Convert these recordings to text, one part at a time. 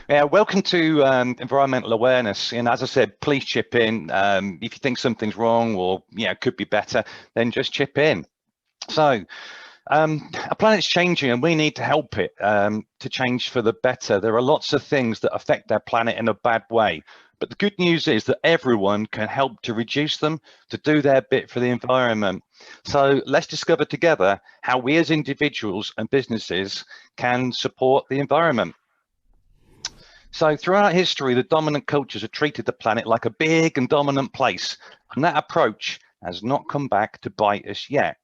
Yeah, welcome to environmental awareness. And as I said, please chip in. If you think something's wrong or could be better, then just chip in. So our planet's changing and we need to help it to change for the better. There are lots of things that affect our planet in a bad way. But the good news is that everyone can help to reduce them, to do their bit for the environment. So let's discover together how we as individuals and businesses can support the environment. So throughout history, the dominant cultures have treated the planet like a big and dominant place, and that approach has not come back to bite us yet.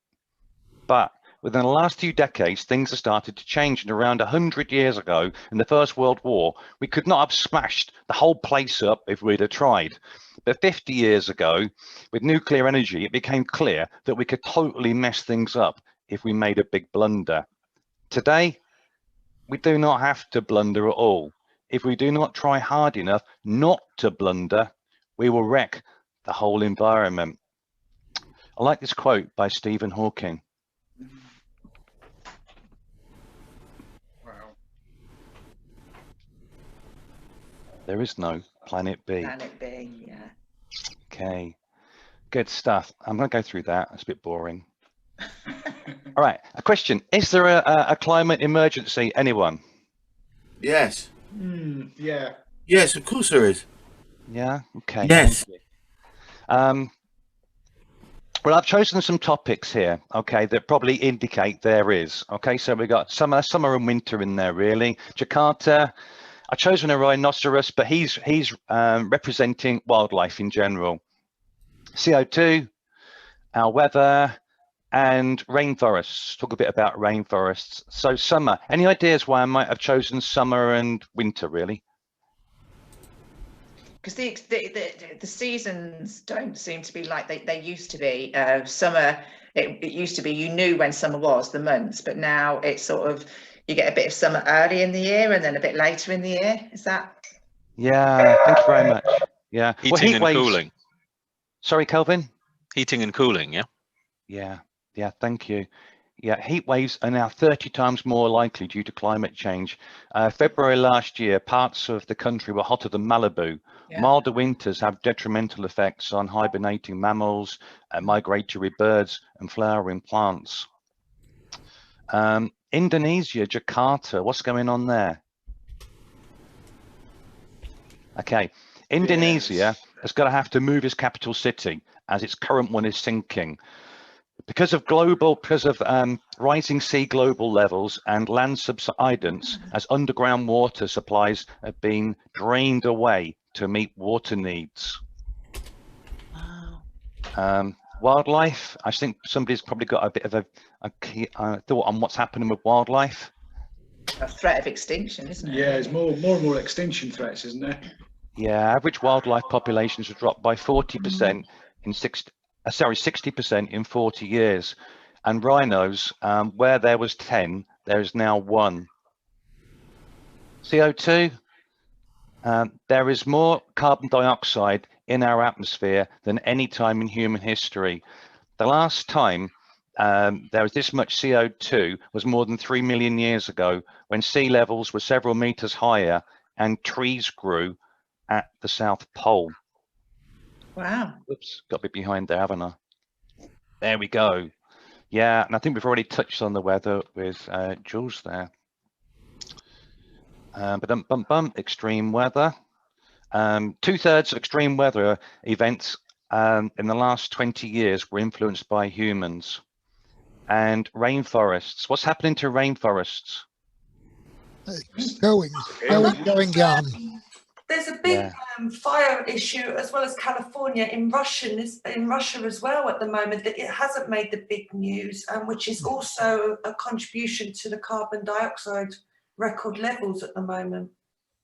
But within the last few decades, things have started to change, and around 100 years ago, in the First World War, we could not have smashed the whole place up if we'd have tried. But 50 years ago, with nuclear energy, it became clear that we could totally mess things up if we made a big blunder. Today, we do not have to blunder at all. If we do not try hard enough not to blunder, we will wreck the whole environment. I like this quote by Stephen Hawking. Wow. There is no planet B. Planet B, yeah. Okay, good stuff. I'm going to go through that. It's a bit boring. All right, a question. Is there a climate emergency, anyone? Yes. Yeah. Yes, of course there is. Yeah, okay. Yes. Well, I've chosen some topics here, okay, that probably indicate there is. Okay, so we've got summer and winter in there, really. Jakarta, I've chosen a rhinoceros, but he's representing wildlife in general. CO2, our weather, and rainforests. Talk a bit about rainforests. So summer, any ideas why I might have chosen summer and winter, really? Because the seasons don't seem to be like they used to be. Summer, it used to be you knew when summer was, the months, but now it's sort of, you get a bit of summer early in the year and then a bit later in the year. Is that? Yeah, thank you very much. Yeah. Heating and cooling. Sorry, Kelvin? Heating and cooling, yeah? Yeah, thank you. Yeah, heat waves are now 30 times more likely due to climate change. February last year, parts of the country were hotter than Malibu. Yeah. Milder winters have detrimental effects on hibernating mammals, migratory birds, and flowering plants. Indonesia, Jakarta, what's going on there? Okay, Indonesia has got to have to move its capital city as its current one is sinking. Because of rising sea global levels and land subsidence, as underground water supplies have been drained away to meet water needs. Wow. Wildlife, I think somebody's probably got a bit of a key thought on what's happening with wildlife. A threat of extinction, isn't it? Yeah, there's more and more extinction threats, isn't there? Yeah, average wildlife populations have dropped by 40% in 60% in 40 years. And rhinos, where there was 10, there is now 1. CO2, there is more carbon dioxide in our atmosphere than any time in human history. The last time there was this much CO2 was more than 3 million years ago, when sea levels were several meters higher and trees grew at the South Pole. Wow. Oops, got a bit behind there, haven't I? There we go. Yeah, and I think we've already touched on the weather with Jules there. Extreme weather. 2/3 of extreme weather events in the last 20 years were influenced by humans. And rainforests. What's happening to rainforests? It's going on. There's a big fire issue, as well as California, in Russia as well at the moment, that it hasn't made the big news, which is also a contribution to the carbon dioxide record levels at the moment.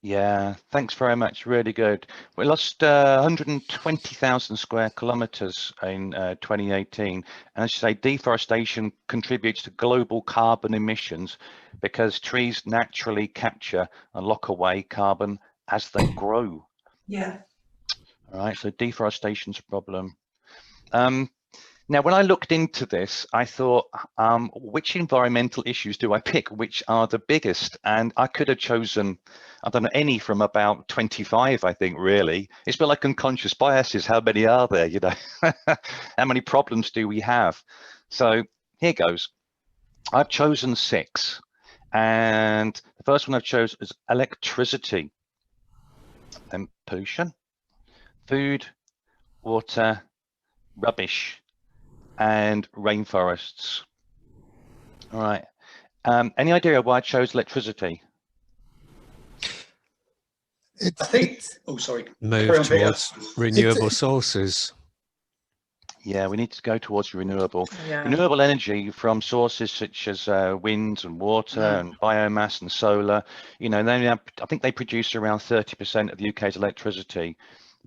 Yeah, thanks very much. Really good. We lost 120,000 square kilometers in 2018. And as you say, deforestation contributes to global carbon emissions because trees naturally capture and lock away carbon as they grow. Yeah. All right, so deforestation's a problem. Now, when I looked into this, I thought, which environmental issues do I pick? Which are the biggest? And I could have chosen, I don't know, any from about 25, I think, really. It's a bit like unconscious biases. How many are there, you know? How many problems do we have? So here goes. I've chosen 6. And the first one I've chosen is electricity, then pollution, food, water, rubbish, and rainforests. All right. Any idea why I chose electricity? I think. Oh, sorry. Move Carry on, Peter. towards renewable sources. Yeah, we need to go towards renewable. Yeah. Renewable energy from sources such as wind and water and biomass and solar. You know, I think they produce around 30% of the UK's electricity,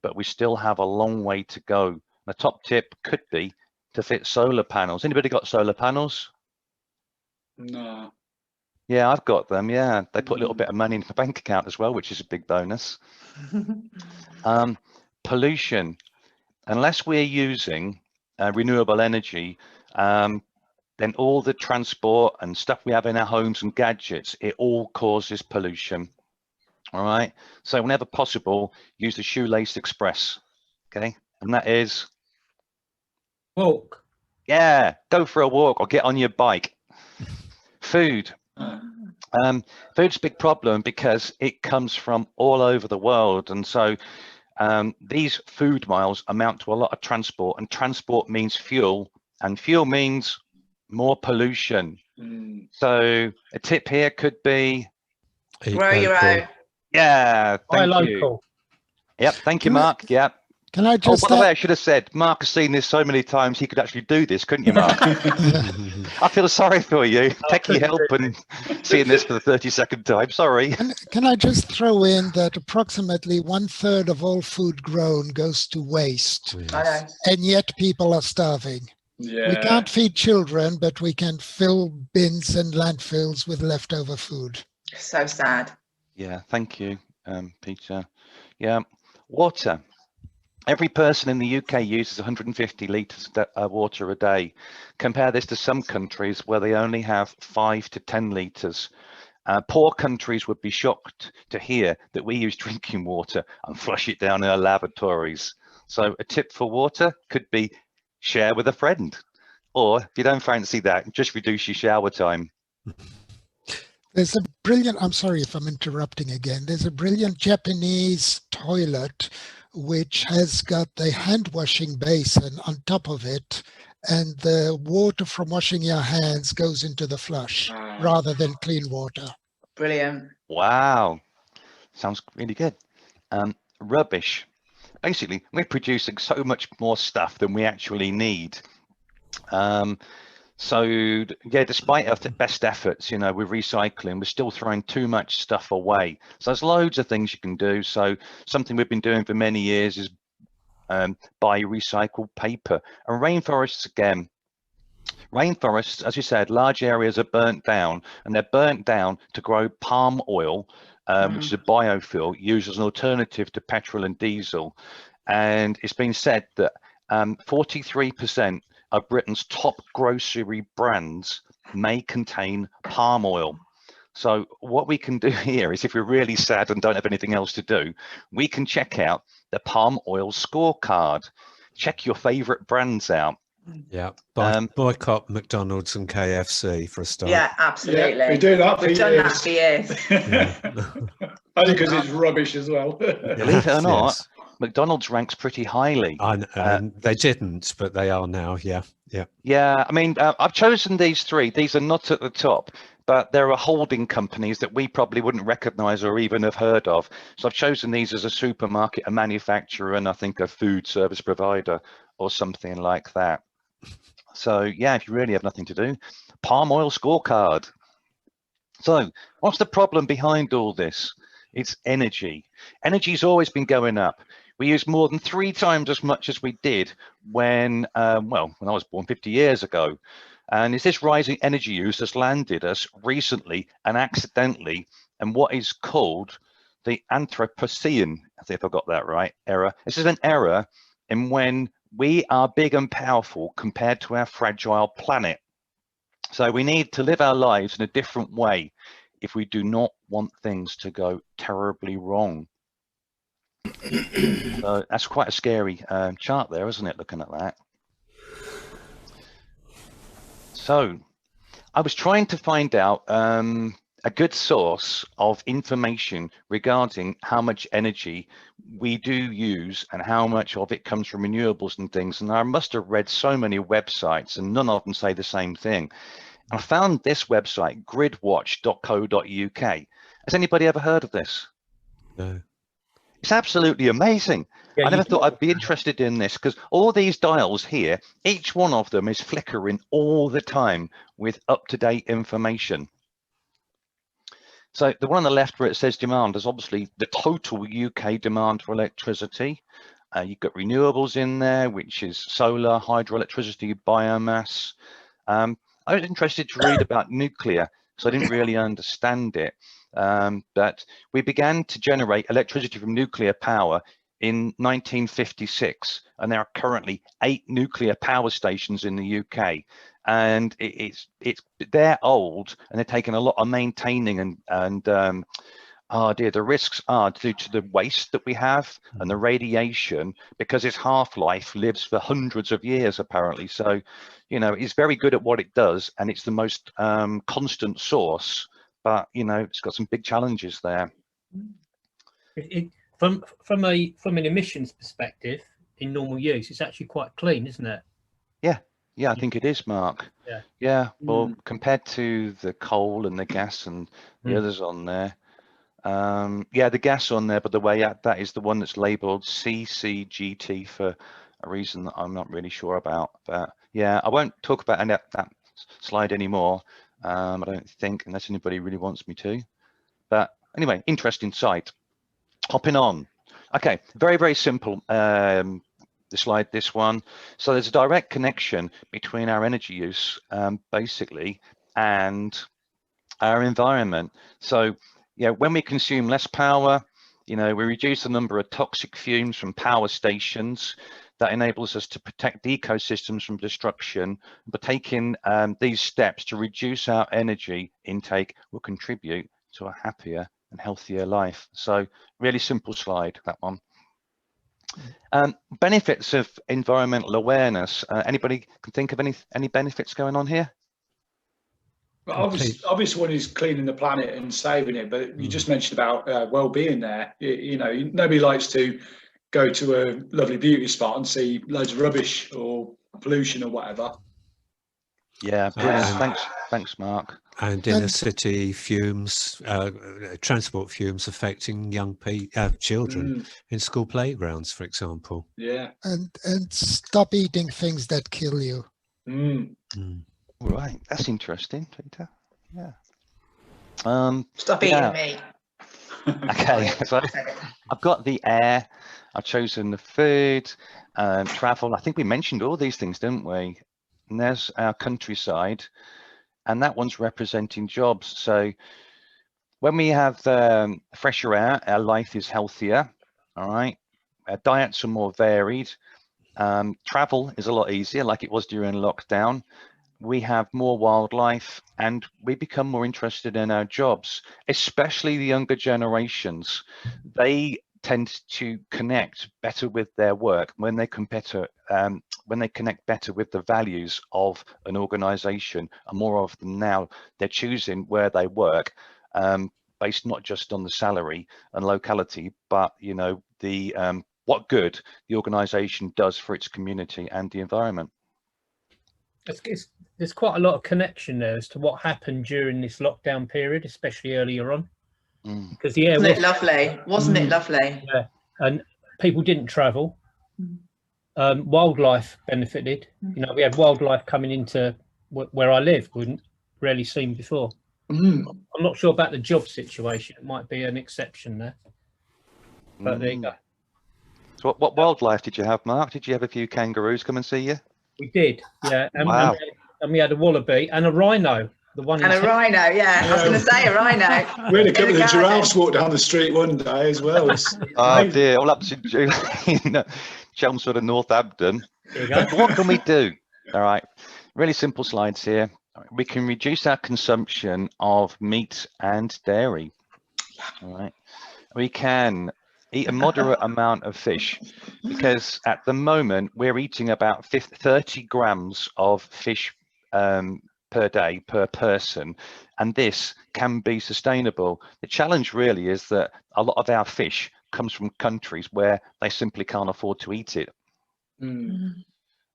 but we still have a long way to go. The top tip could be to fit solar panels. Anybody got solar panels? No. Yeah, I've got them. Yeah, they put a little bit of money into my bank account as well, which is a big bonus. Pollution. Unless we're using renewable energy, then all the transport and stuff we have in our homes and gadgets, it all causes pollution. All right. So whenever possible, use the shoelace express. Okay. And that is, Walk. yeah, go for a walk or get on your bike. Food. Food's a big problem because it comes from all over the world. And so these food miles amount to a lot of transport, and transport means fuel, and fuel means more pollution. So a tip here could be Grow your own. yeah, thank you. Yep, thank you, Mark. Yep. Can I just? Oh, by the way, I should have said, Mark has seen this so many times he could actually do this, couldn't you, Mark? I feel sorry for you, taking help and seeing this for the 32nd time. Sorry. Can I just throw in that approximately 1/3 of all food grown goes to waste, I know. and yet people are starving. Yeah. We can't feed children, but we can fill bins and landfills with leftover food. So sad. Yeah, thank you, Peter. Yeah, water. Every person in the UK uses 150 litres of water a day. Compare this to some countries where they only have 5 to 10 litres. Poor countries would be shocked to hear that we use drinking water and flush it down in our lavatories. So a tip for water could be share with a friend. Or if you don't fancy that, just reduce your shower time. There's a brilliant, I'm sorry if I'm interrupting again, there's a brilliant Japanese toilet which has got the hand washing basin on top of it, and the water from washing your hands goes into the flush rather than clean water. Brilliant. Wow, sounds really good. Rubbish. Basically, we're producing so much more stuff than we actually need. So yeah, despite our best efforts, you know, with recycling, we're still throwing too much stuff away. So there's loads of things you can do. So something we've been doing for many years is buy recycled paper. And rainforests again. Rainforests, as you said, large areas are burnt down, and they're burnt down to grow palm oil, which is a biofuel used as an alternative to petrol and diesel. And it's been said that 43% of Britain's top grocery brands may contain palm oil. So what we can do here is, if we're really sad and don't have anything else to do, we can check out the palm oil scorecard. Check your favorite brands out. Yeah, boycott McDonald's and KFC for a start. Yeah, absolutely. Yeah, we do that for We've done that years. for years. Only because it's rubbish as well. Believe it or not, McDonald's ranks pretty highly. They didn't, but they are now. Yeah. Yeah, I mean, I've chosen these 3. These are not at the top, but there are holding companies that we probably wouldn't recognize or even have heard of. So I've chosen these as a supermarket, a manufacturer, and I think a food service provider or something like that. So yeah, if you really have nothing to do, palm oil scorecard. So what's the problem behind all this? It's energy. Energy's always been going up. We use more than 3 times as much as we did when I was born 50 years ago. And it's this rising energy use that's landed us recently and accidentally in what is called the Anthropocene, I think if I got that right, error. This is an error in when we are big and powerful compared to our fragile planet. So we need to live our lives in a different way if we do not want things to go terribly wrong. So that's quite a scary chart there, isn't it, looking at that? So I was trying to find out a good source of information regarding how much energy we do use and how much of it comes from renewables and things. And I must have read so many websites and none of them say the same thing. I found this website, gridwatch.co.uk. Has anybody ever heard of this? No. It's absolutely amazing. Yeah, I never thought I'd be interested in this because all these dials here, each one of them is flickering all the time with up-to-date information. So the one on the left where it says demand is obviously the total UK demand for electricity. You've got renewables in there, which is solar, hydroelectricity, biomass. I was interested to read about nuclear, so I didn't really understand it. But we began to generate electricity from nuclear power in 1956, and there are currently 8 nuclear power stations in the UK. And they're old, and they're taking a lot of maintaining and oh dear, the risks are due to the waste that we have and the radiation, because its half-life lives for hundreds of years apparently. So, you know, it's very good at what it does, and it's the most constant source. But you know, it's got some big challenges there. From an emissions perspective, in normal use, it's actually quite clean, isn't it? Yeah, I think it is, Mark. Yeah. Well, compared to the coal and the gas and the others on there, yeah, the gas on there, but the way that is the one that's labeled CCGT for a reason that I'm not really sure about. But yeah, I won't talk about that slide anymore. I don't think, unless anybody really wants me to. But anyway, interesting site. Hopping on. Okay, very, very simple. The slide, this one. So there's a direct connection between our energy use, basically, and our environment. So, yeah, when we consume less power, you know, we reduce the number of toxic fumes from power stations. That enables us to protect the ecosystems from destruction. But taking these steps to reduce our energy intake will contribute to a happier and healthier life. So really simple slide, that one. Benefits of environmental awareness. Anybody can think of any benefits going on here? Well, obvious one is cleaning the planet and saving it, but you just mentioned about well-being there. You know, nobody likes to go to a lovely beauty spot and see loads of rubbish or pollution or whatever. Yeah, brilliant. Thanks, Mark. And inner city fumes, transport fumes affecting young children in school playgrounds, for example. Yeah. And stop eating things that kill you. All right, that's interesting, Peter. Yeah. Stop eating meat. Okay, so I've got the air. I've chosen the food, travel. I think we mentioned all these things, didn't we? And there's our countryside, and that one's representing jobs. So when we have fresher air, our life is healthier. All right, our diets are more varied. Travel is a lot easier, like it was during lockdown. We have more wildlife, and we become more interested in our jobs, especially the younger generations. They tend to connect better with their work when they connect better with the values of an organization. And more often now, they're choosing where they work based not just on the salary and locality, but you know, the what good the organization does for its community and the environment. There's quite a lot of connection there as to what happened during this lockdown period, especially earlier on. Because the air wasn't it lovely? Wasn't it lovely? Yeah, and people didn't travel. Wildlife benefited. You know, we had wildlife coming into where I live, wouldn't rarely seen before. I'm not sure about the job situation. It might be an exception there. But there you go. So what wildlife did you have, Mark? Did you have a few kangaroos come and see you? We did, yeah. Wow. And we had a wallaby and a rhino. The one and a rhino, yeah. I was going to say a rhino. We had a couple of giraffes walk down the street one day as well. Oh dear, all up to Chelmsford and Northampton. There you go. So what can we do? All right, really simple slides here. We can reduce our consumption of meat and dairy. All right, we can eat a moderate amount of fish, because at the moment we're eating about 30 grams of fish per day per person, and this can be sustainable. The challenge really is that a lot of our fish comes from countries where they simply can't afford to eat it.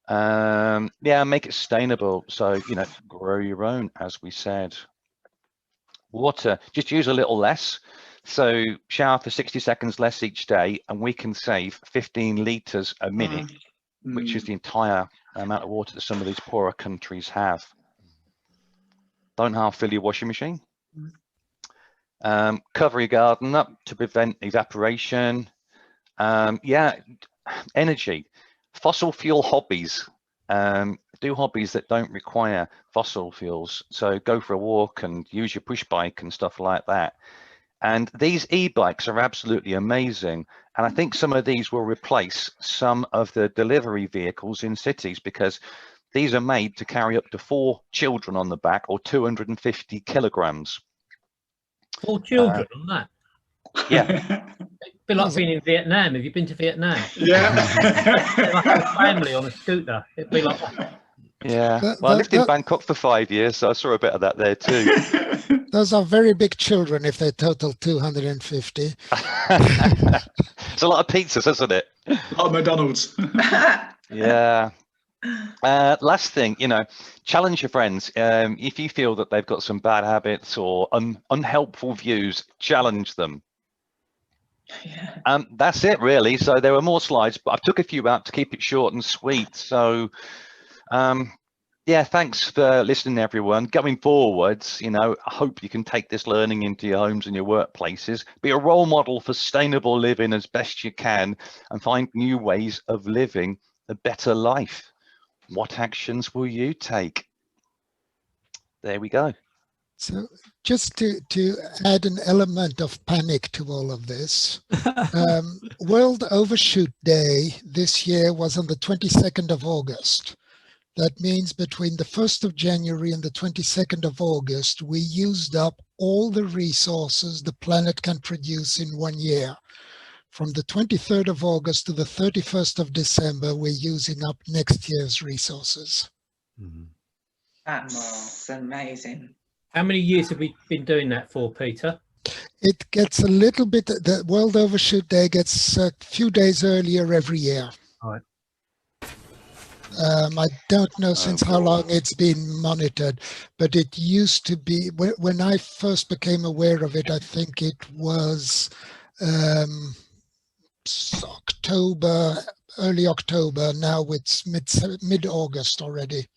Yeah, make it sustainable. So, you know, grow your own, as we said. Water, just use a little less. So shower for 60 seconds less each day, and we can save 15 litres a minute, which is the entire amount of water that some of these poorer countries have. Don't half fill your washing machine. Cover your garden up to prevent evaporation. Yeah, energy, fossil fuel hobbies. Do hobbies that don't require fossil fuels. So go for a walk and use your push bike and stuff like that. And these e-bikes are absolutely amazing. And I think some of these will replace some of the delivery vehicles in cities, because these are made to carry up to 4 children on the back, or 250 kilograms. 4 children on that? Yeah. It'd be like being in Vietnam. Have you been to Vietnam? Yeah. Like a family on a scooter. It'd be like that. Yeah. Well, I lived in Bangkok for 5 years, so I saw a bit of that there too. Those are very big children if they total 250. It's a lot of pizzas, isn't it? A lot of McDonald's. Yeah. Last thing, you know, challenge your friends. If you feel that they've got some bad habits or unhelpful views, challenge them. That's it really. So there were more slides, but I took a few out to keep it short and sweet. So yeah, thanks for listening, everyone. Going forwards, you know, I hope you can take this learning into your homes and your workplaces, be a role model for sustainable living as best you can, and find new ways of living a better life. What actions will you take? There we go. So just to add an element of panic to all of this, World Overshoot Day this year was on the 22nd of August. That means between the 1st of January and the 22nd of August, we used up all the resources the planet can produce in 1 year. From the 23rd of August to the 31st of December, we're using up next year's resources. That's amazing. How many years have we been doing that for, Peter? It gets a little bit, the World Overshoot Day gets a few days earlier every year. All right. I don't know since how long it's been monitored, but it used to be, when I first became aware of it, I think it was October, early October. Now it's mid-August already.